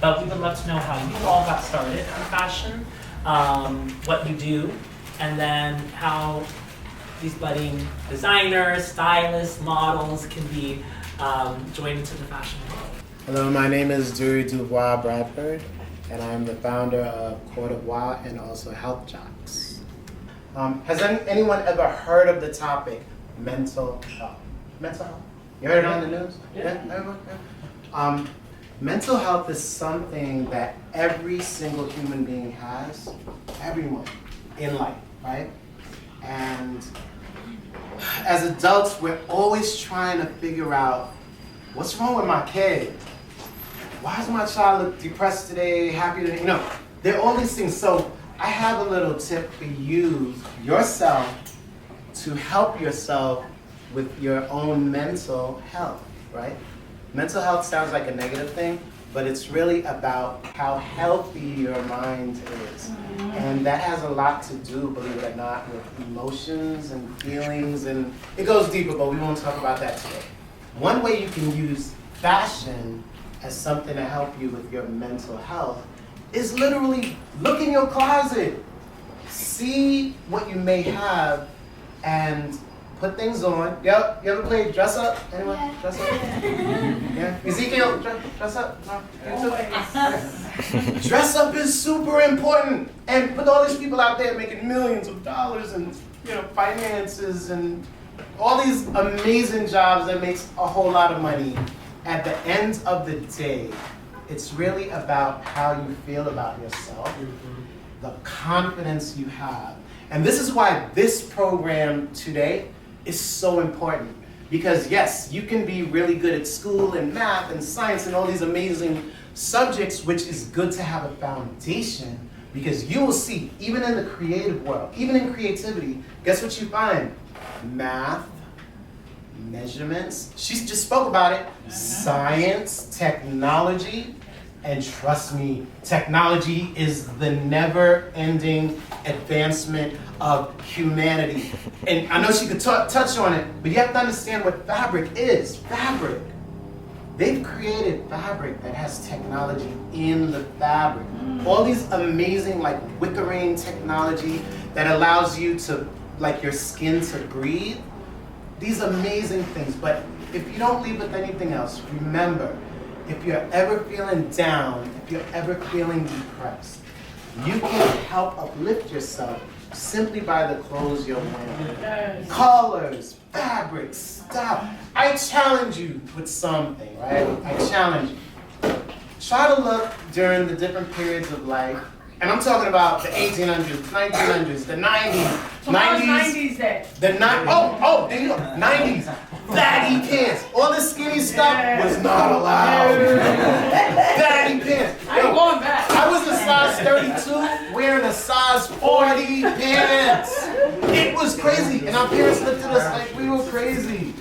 but we would love to know how you all got started in fashion, what you do, and then how these budding designers, stylists, models can be joined into the fashion world. Hello, my name is Dewry DuRoi Bradford, and I'm the founder of Court of Wa and also HealthJox. Has anyone ever heard of the topic mental health? Mental health? You heard it on the news? Yeah. Mental health is something that every single human being has, everyone in life, right? And as adults, we're always trying to figure out what's wrong with my kid. Why does my child look depressed today, happy today? There are all these things. So I have a little tip for you yourself to help yourself with your own mental health, right? Mental health sounds like a negative thing, but it's really about how healthy your mind is. And that has a lot to do, believe it or not, with emotions and feelings, and it goes deeper, but we won't talk about that today. One way you can use fashion as something to help you with your mental health is literally look in your closet, see what you may have, and put things on. Yep, you ever played dress up? Anyone? Yeah. Dress up? Yeah. Ezekiel, dress up? No? Dress up is super important. And with all these people out there making millions of dollars and finances and all these amazing jobs that makes a whole lot of money, at the end of the day, it's really about how you feel about yourself, the confidence you have. And this is why this program today is so important. Because yes, you can be really good at school and math and science and all these amazing subjects, which is good to have a foundation, because you will see, even in the creative world, even in creativity, guess what you find? Math, measurements, she just spoke about it, science, technology, and trust me, technology is the never-ending advancement of humanity. And I know she could touch on it, but you have to understand what fabric is. Fabric. They've created fabric that has technology in the fabric. All these amazing wickerine technology that allows you to, your skin to breathe. These amazing things, but if you don't leave with anything else, remember, if you're ever feeling down, if you're ever feeling depressed, you can help uplift yourself simply by the clothes you're wearing. Colors, fabrics, stuff. I challenge you with something, right? I challenge you. Try to look during the different periods of life, and I'm talking about the 1800s, 1900s, the 90s, 90s then. The 90s. Baggy pants. All the skinny stuff was not allowed. Baggy pants. I ain't going back. I was a size 32 wearing a size 40 pants. It was crazy. And our parents looked at us like we were crazy.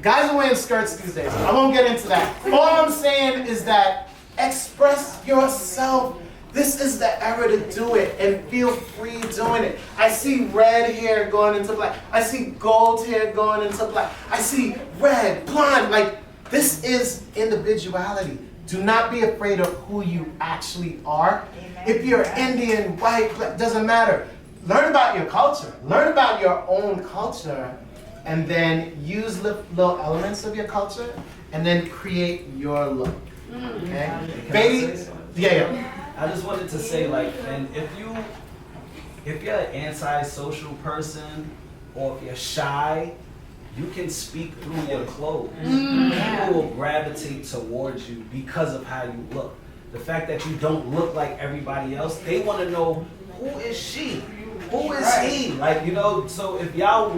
Guys are wearing skirts these days. I won't get into that. All I'm saying is that express yourself. This is the era to do it, and feel free doing it. I see red hair going into black. I see gold hair going into black. I see red, blonde. This is individuality. Do not be afraid of who you actually are. Amen. If you're Indian, white, black, doesn't matter. Learn about your culture. Learn about your own culture, and then use little elements of your culture, and then create your look. Okay? Baby, yeah. I just wanted to say, and if you're an antisocial person, or if you're shy, you can speak through your clothes. People will gravitate towards you because of how you look. The fact that you don't look like everybody else, they want to know, who is she? Who is he? So if y'all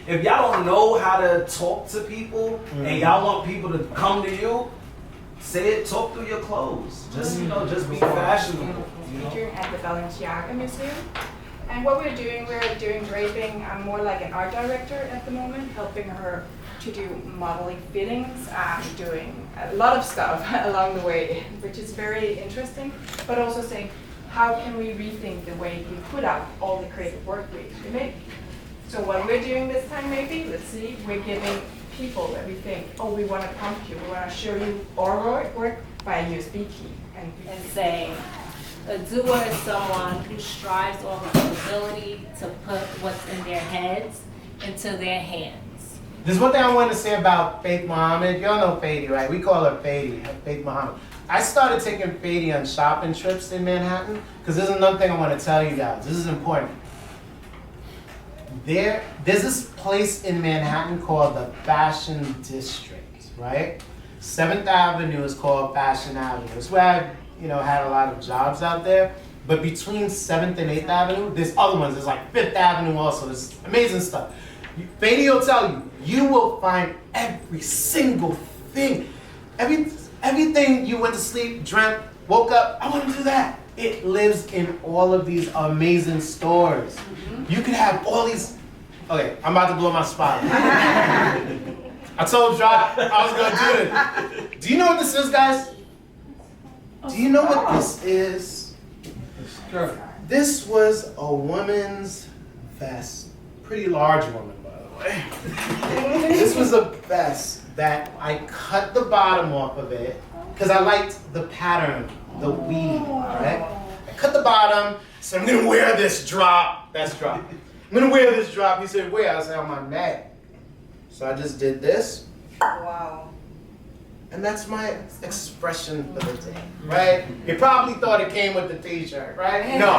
if y'all don't know how to talk to people, and y'all want people to come to you, say it, talk through your clothes. Just be fashionable. Featuring at the Balenciaga Museum. And what we're doing draping. I'm more like an art director at the moment, helping her to do modeling fittings, doing a lot of stuff along the way, which is very interesting, but also saying, how can we rethink the way we put out all the creative work we make? So what we're doing this time, maybe, let's see, we're giving people that we think, oh, we want to pump you, we want to show you our work, by you speaking and say, a doer is someone who strives over the ability to put what's in their heads into their hands. There's one thing I want to say about Faith Muhammad. Y'all know Faith, right? We call her Faith, Faith Muhammad. I started taking Faith on shopping trips in Manhattan because there's another thing I want to tell you guys. This is important. There's this place in Manhattan called the Fashion District, right? 7th Avenue is called Fashion Avenue. It's where I, had a lot of jobs out there. But between 7th and 8th Avenue, there's other ones. There's like 5th Avenue also. There's amazing stuff. Fady will tell you, you will find every single thing. Everything you went to sleep, dreamt, woke up, I want to do that. It lives in all of these amazing stores. You could have all these. Okay, I'm about to blow my spot. I told Josh I was going to do it. Do you know what this is, guys? Do you know what this is? Sure. This was a woman's vest. Pretty large woman, by the way. This was a vest that I cut the bottom off of it because I liked the pattern, the weave, right? I cut the bottom, said, I'm going to wear this drop. That's drop. I'm going to wear this drop. He said, where? I said, on my neck. So I just did this. wow. And that's my expression for the day, right? You probably thought it came with the t-shirt, right? No,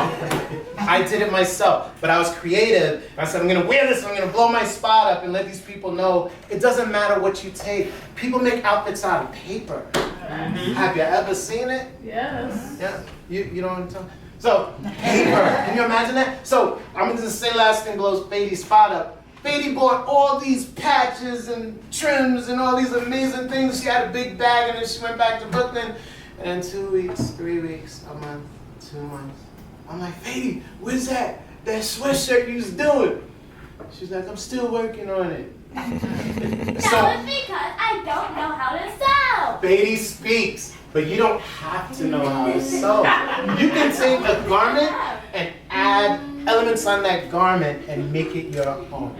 I did it myself, but I was creative. I said, I'm gonna wear this, I'm gonna blow my spot up and let these people know it doesn't matter what you take. People make outfits out of paper. Have you ever seen it? Yes. Yeah, you don't want to tell? So, paper, can you imagine that? So, I'm gonna just say last thing blows Fady's spot up. Fady bought all these patches and trims and all these amazing things. She had a big bag and then she went back to Brooklyn. And then 2 weeks, 3 weeks, a month, 2 months. I'm like, Fady, where's that sweatshirt you was doing? She's like, I'm still working on it. That was because I don't know how to sew. Fady speaks, but you don't have to know how to sew. You can take a garment and add elements on that garment and make it your own.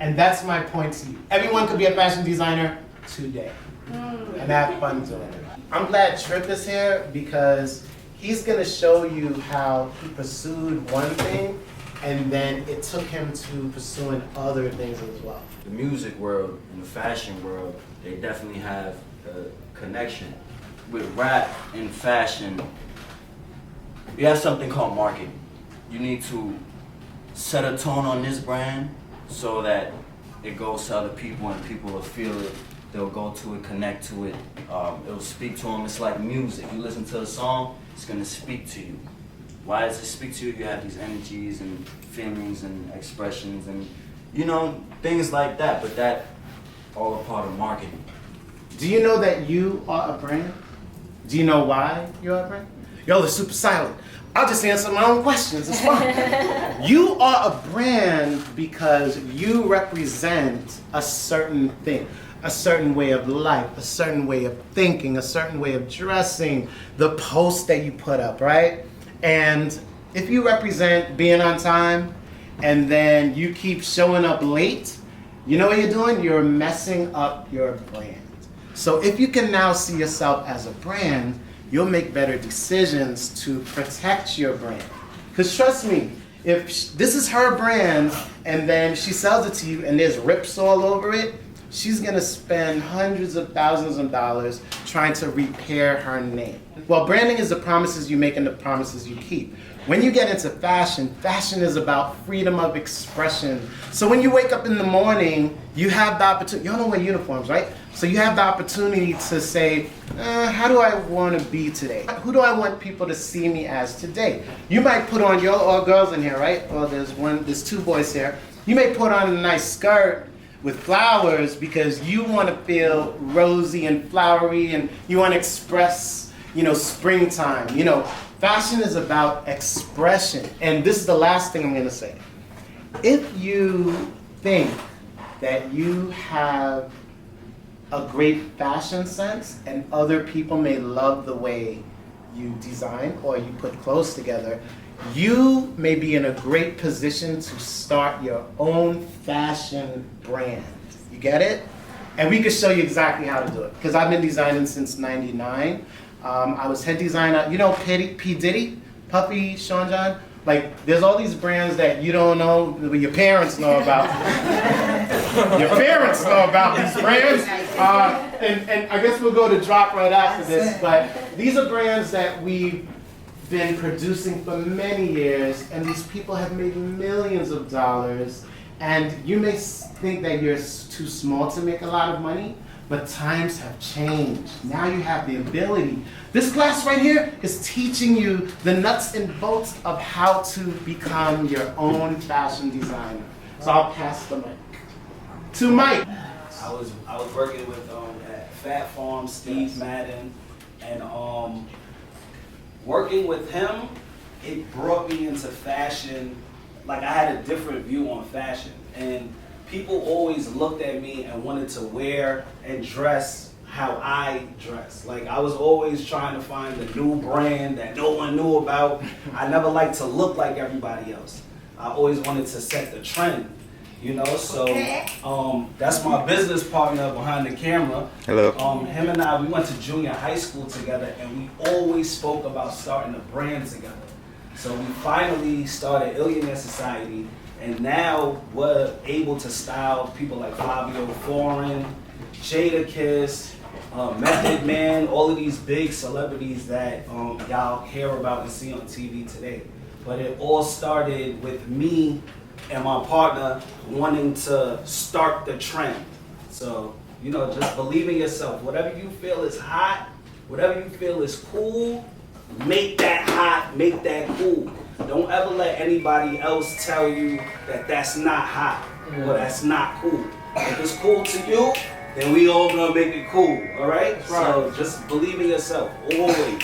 And that's my point to you. Everyone could be a fashion designer today and have fun doing it. I'm glad Trip is here because he's going to show you how he pursued one thing and then it took him to pursuing other things as well. The music world and the fashion world, they definitely have a connection. With rap and fashion, you have something called marketing. You need to set a tone on this brand so that it goes to other people and people will feel it. They'll go to it, connect to it. It'll speak to them. It's like music. You listen to a song, it's going to speak to you. Why does it speak to you? You have these energies and feelings and expressions and, things like that. But that all a part of marketing. Do you know that you are a brand? Do you know why you're a brand? Y'all are super silent. I'll just answer my own questions, it's fine. You are a brand because you represent a certain thing, a certain way of life, a certain way of thinking, a certain way of dressing, the post that you put up, right? And if you represent being on time and then you keep showing up late, you know what you're doing? You're messing up your brand. So if you can now see yourself as a brand, you'll make better decisions to protect your brand. Because trust me, if this is her brand and then she sells it to you and there's rips all over it, she's gonna spend hundreds of thousands of dollars trying to repair her name. Well, branding is the promises you make and the promises you keep. When you get into fashion, fashion is about freedom of expression. So when you wake up in the morning, you have the opportunity, y'all don't wear uniforms, right? So you have the opportunity to say, how do I want to be today? Who do I want people to see me as today? You might put on, you're all girls in here, right? Well, there's 2 boys here. You may put on a nice skirt with flowers because you want to feel rosy and flowery and you want to express, springtime. Fashion is about expression. And this is the last thing I'm going to say. If you think that you have a great fashion sense and other people may love the way you design or you put clothes together, you may be in a great position to start your own fashion brand. You get it? And we could show you exactly how to do it. Because I've been designing since '99. I was head designer, you know P. Diddy, Puffy, Sean John? Like, there's all these brands that you don't know, but your parents know about. Your parents know about these brands. And I guess we'll go to drop right after this, but these are brands that we've been producing for many years, and these people have made millions of dollars. And you may think that you're too small to make a lot of money, but times have changed. Now you have the ability. This class right here is teaching you the nuts and bolts of how to become your own fashion designer. So I'll pass the mic to Mike. I was working with at Fat Farm, Steve Madden, and working with him, it brought me into fashion. Like, I had a different view on fashion, and people always looked at me and wanted to wear and dress how I dress. Like, I was always trying to find the new brand that no one knew about. I never liked to look like everybody else. I always wanted to set the trend, you know? So that's my business partner behind the camera. Hello. Him and I, we went to junior high school together, and we always spoke about starting a brand together. So we finally started Illionaire Society, and now we're able to style people like Fabio Foreign, Jada Kiss, Method Man, all of these big celebrities that y'all hear about and see on TV today. But it all started with me and my partner wanting to start the trend. So, you know, just believe in yourself. Whatever you feel is hot, whatever you feel is cool, make that hot, make that cool. Don't ever let anybody else tell you that that's not hot or that's not cool. If it's cool to you, then we all gonna make it cool, all right? So just believe in yourself, always.